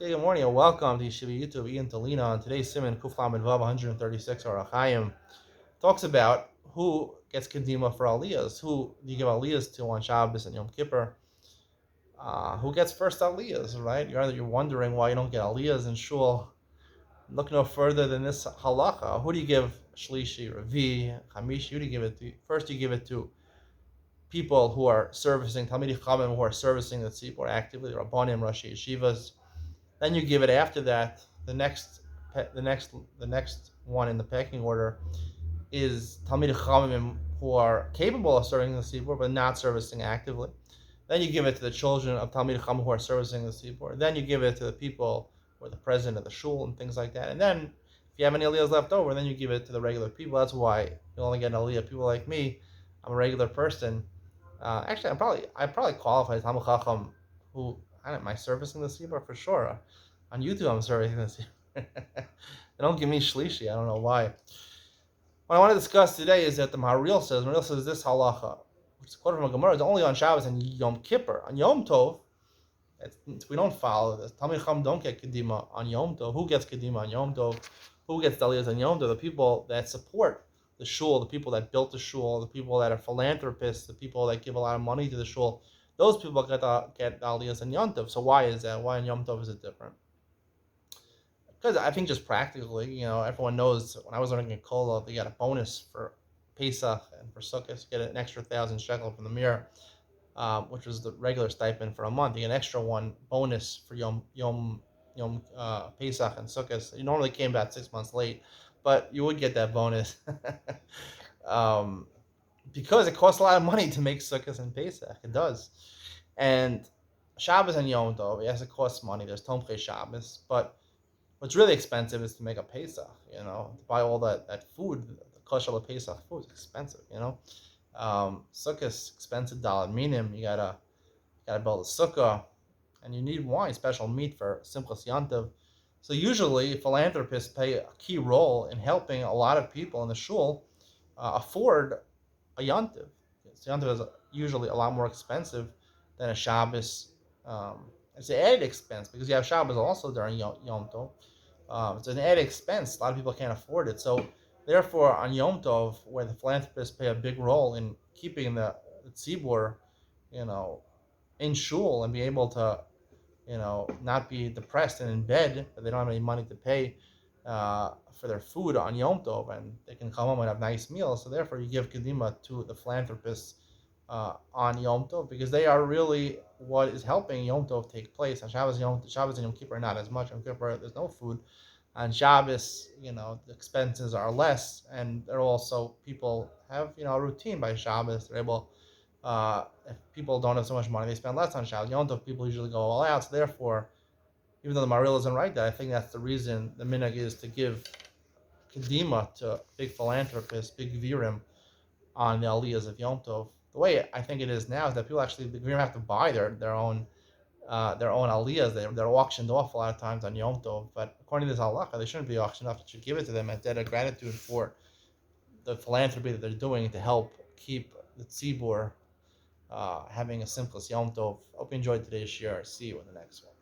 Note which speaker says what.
Speaker 1: Okay, good morning and welcome to Yeshiva YouTube. Iyun Talina on today's Simon Kuflam and Vav 136 or Achayim talks about who gets kedima for aliyahs, who do you give aliyahs to on Shabbos and Yom Kippur, who gets first aliyahs, right? You're wondering why you don't get aliyahs in shul. Look no further than this halacha. Who do you give shlishi, ravi, chamishi? Who do you give it to? First, you give it to people who are servicing Talmidei Chachamim, who are servicing the tzibur actively, Rabbanim, Rashi Yeshivas. Then you give it after that. The next one in the pecking order is Talmidei Chachamim who are capable of serving the tzibur but not servicing actively. Then you give it to the children of Talmidei Chachamim who are servicing the tzibur. Then you give it to the people who are the president of the shul and things like that. And then if you have any aliyahs left over, then you give it to the regular people. That's why you only get an aliyah. People like me, I'm a regular person. Actually, I probably qualify as Talmid Chacham who am I servicing the tzibur for sure. On YouTube, I'm servicing the tzibur. They don't give me shlishi. I don't know why. What I want to discuss today is that the Maharil says this halacha, which is quoted from a Gemara, is only on Shabbos and Yom Kippur. On Yom Tov, we don't follow this. Talmidei Chacham don't get kedima on Yom Tov. Who gets kedima on Yom Tov? Who gets daliyas on Yom Tov? The people that support the shul, the people that built the shul, the people that are philanthropists, the people that give a lot of money to the shul. Those people get daliyas on Yom Tov. So why is that? Why on Yom Tov is it different? Because I think just practically, everyone knows when I was learning in Kola, they got a bonus for Pesach and for Sukkot. You get an extra 1,000 shekel from the mirror, which was the regular stipend for a month. You get an extra one bonus for Yom Pesach and Sukkot. You normally came about 6 months late, but you would get that bonus because it costs a lot of money to make Sukkot and Pesach. It does, and Shabbos and Yom Tov, yes, it costs money. There's Tomchei Shabbos, but what's really expensive is to make a Pesach, to buy all that food, the kosher Pesach food is expensive, Sukkah is expensive, dollar minim, you gotta build a sukkah, and you need wine, special meat for Simchas Yantav. So usually philanthropists play a key role in helping a lot of people in the shul afford a Yantav. So Yantav is usually a lot more expensive than a Shabbos. It's an added expense because you have Shabbos also during Yom Tov. It's an added expense. A lot of people can't afford it. So therefore, on Yom Tov, where the philanthropists play a big role in keeping the tzibur, in shul and be able to, not be depressed and in bed, but they don't have any money to pay for their food on Yom Tov, and they can come home and have nice meals. So therefore, you give kedima to the philanthropists on Yom Tov because they are really what is helping Yom Tov take place. On Shabbos and Yom Kippur not as much. On Kippur there's no food. On Shabbos, the expenses are less, and they're also people have a routine by Shabbos. They're able, if people don't have so much money, they spend less on Shabbos. Yom Tov people usually go all out. So therefore, even though the Maril isn't right there, I think that's the reason the minhag is to give kedima to big philanthropists, big virim on the aliyahs of Yom Tov. The way I think it is now is that people actually the Grim have to buy their own aliyahs. They're auctioned off a lot of times on Yom Tov. But according to this halacha, they shouldn't be auctioned off. You should give it to them as debt of gratitude for the philanthropy that they're doing to help keep the tzibur having a simchas Yom Tov. Hope you enjoyed today's share. See you in the next one.